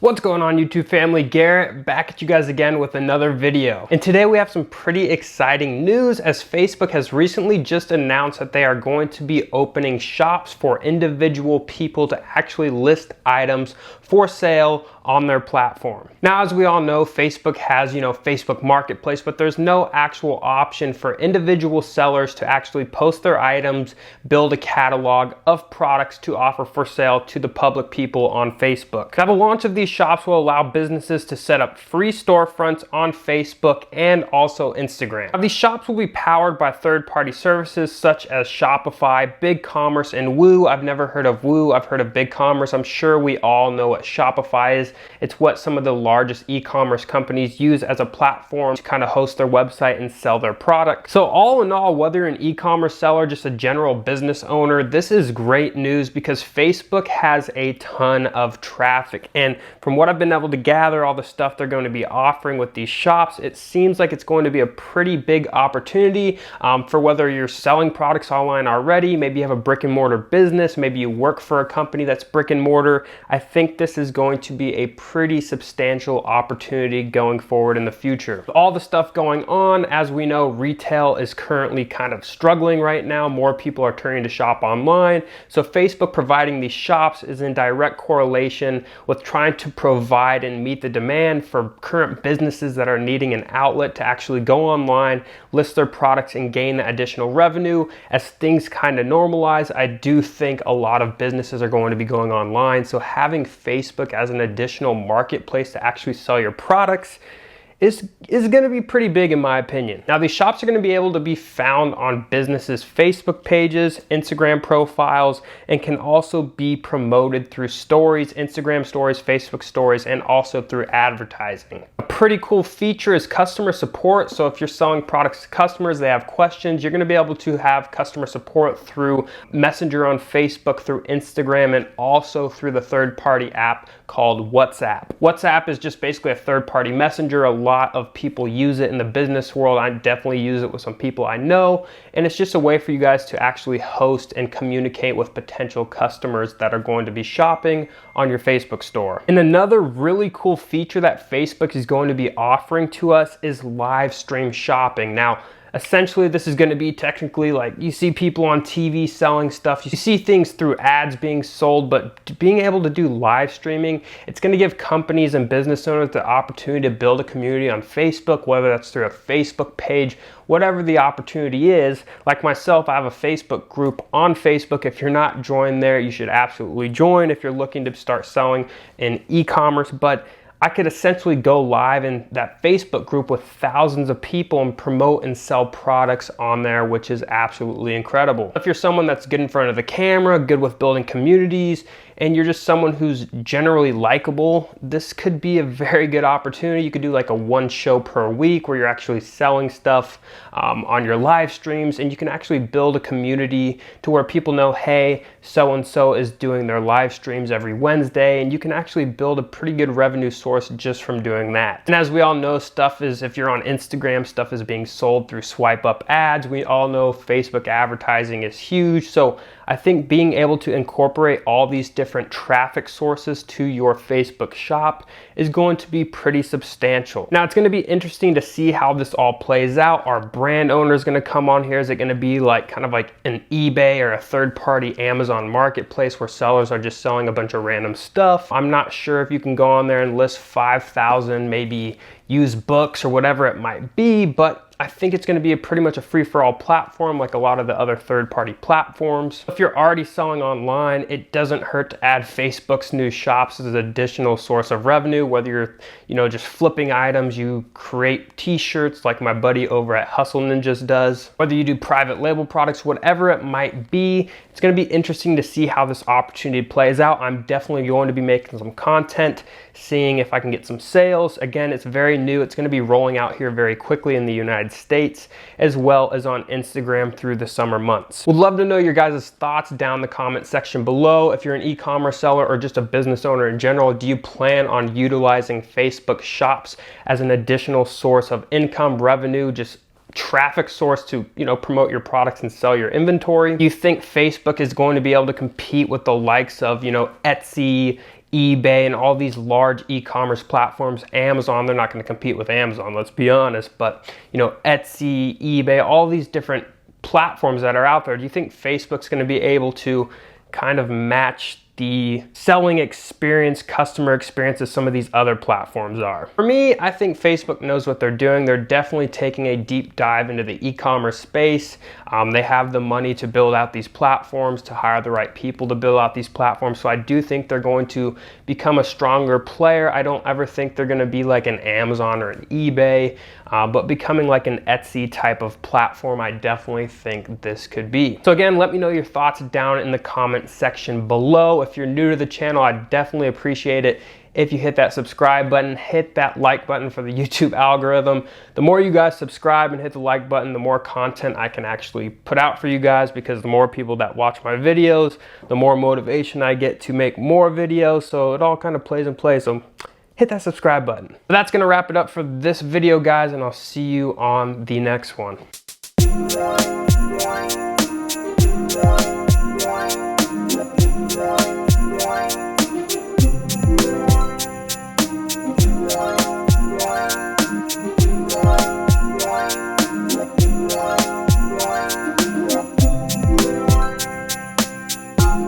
What's going on, YouTube family? Garrett back at you guys again with another video. And today we have some pretty exciting news, as Facebook has recently just announced that they are going to be opening shops for individual people to actually list items for sale on their platform. Now, as we all know, Facebook has, Facebook Marketplace, but there's no actual option for individual sellers to actually post their items, build a catalog of products to offer for sale to the public people on Facebook. Now, the launch of these shops will allow businesses to set up free storefronts on Facebook and also Instagram. Now, these shops will be powered by third-party services such as Shopify, BigCommerce, and Woo. I've never heard of Woo. I've heard of BigCommerce. I'm sure we all know what Shopify is. It's what some of the largest e-commerce companies use as a platform to kind of host their website and sell their product. So all in all, whether you're an e-commerce seller, just a general business owner, this is great news because Facebook has a ton of traffic. And from what I've been able to gather, all the stuff they're going to be offering with these shops, it seems like it's going to be a pretty big opportunity for whether you're selling products online already, maybe you have a brick and mortar business, maybe you work for a company that's brick and mortar. I think this is going to be a pretty substantial opportunity going forward in the future. With all the stuff going on, as we know, retail is currently kind of struggling right now. More people are turning to shop online. So Facebook providing these shops is in direct correlation with trying to provide and meet the demand for current businesses that are needing an outlet to actually go online, list their products, and gain that additional revenue. As things kind of normalize, I do think a lot of businesses are going to be going online. So having Facebook as an additional marketplace to actually sell your products is going to be pretty big in my opinion. Now, these shops are going to be able to be found on businesses' Facebook pages, Instagram profiles, and can also be promoted through stories, Instagram stories, Facebook stories, and also through advertising. A pretty cool feature is customer support. So if you're selling products to customers, they have questions, you're going to be able to have customer support through Messenger on Facebook, through Instagram, and also through the third-party app called WhatsApp. WhatsApp is just basically a third-party messenger. A lot of people use it in the business world. I definitely use it with some people I know, and it's just a way for you guys to actually host and communicate with potential customers that are going to be shopping on your Facebook store. And another really cool feature that Facebook is going to be offering to us is Livestream Shopping. Now, essentially, this is going to be technically like you see people on TV selling stuff. You see things through ads being sold, but being able to do live streaming, it's going to give companies and business owners the opportunity to build a community on Facebook, whether that's through a Facebook page, whatever the opportunity is. Like myself, I have a Facebook group on Facebook. If you're not joined there, you should absolutely join if you're looking to start selling in e-commerce. But I could essentially go live in that Facebook group with thousands of people and promote and sell products on there, which is absolutely incredible. If you're someone that's good in front of the camera, good with building communities, and you're just someone who's generally likable, this could be a very good opportunity. You could do like a one show per week where you're actually selling stuff on your live streams, and you can actually build a community to where people know, hey, so-and-so is doing their live streams every Wednesday, and you can actually build a pretty good revenue source just from doing that. And as we all know, if you're on Instagram, stuff is being sold through swipe up ads. We all know Facebook advertising is huge. So I think being able to incorporate all these different traffic sources to your Facebook shop is going to be pretty substantial. Now, it's going to be interesting to see how this all plays out. Our brand owner is going to come on here. Is it going to be like kind of like an eBay or a third-party Amazon marketplace where sellers are just selling a bunch of random stuff? I'm not sure if you can go on there and list 5,000 maybe used books or whatever it might be, but I think it's going to be pretty much a free-for-all platform like a lot of the other third-party platforms. If you're already selling online, it doesn't hurt to add Facebook's new shops as an additional source of revenue. Whether you're just flipping items, you create t-shirts like my buddy over at Hustle Ninjas does, whether you do private label products, whatever it might be, it's going to be interesting to see how this opportunity plays out. I'm definitely going to be making some content, seeing if I can get some sales. Again, it's very new. It's going to be rolling out here very quickly in the United States, as well as on Instagram through the summer months. Would love to know your guys' thoughts down in the comment section below. If you're an e-commerce seller or just a business owner in general, do you plan on utilizing Facebook shops as an additional source of income, revenue, just traffic source to, promote your products and sell your inventory? Do you think Facebook is going to be able to compete with the likes of, Etsy, eBay and all these large e-commerce platforms. Amazon, they're not going to compete with Amazon, let's be honest, but you know, Etsy, eBay, all these different platforms that are out there. Do you think Facebook's going to be able to kind of match the selling experience, customer experience as some of these other platforms are? For me, I think Facebook knows what they're doing. They're definitely taking a deep dive into the e-commerce space. They have the money to build out these platforms, to hire the right people to build out these platforms. So I do think they're going to become a stronger player. I don't ever think they're going to be like an Amazon or an eBay, but becoming like an Etsy type of platform, I definitely think this could be. So again, let me know your thoughts down in the comment section below. If you're new to the channel, I definitely appreciate it if you hit that subscribe button, hit that like button for the YouTube algorithm. The more you guys subscribe and hit the like button, the more content I can actually put out for you guys, because the more people that watch my videos, the more motivation I get to make more videos. So it all kind of plays in play. So hit that subscribe button. But that's gonna wrap it up for this video, guys, and I'll see you on the next one.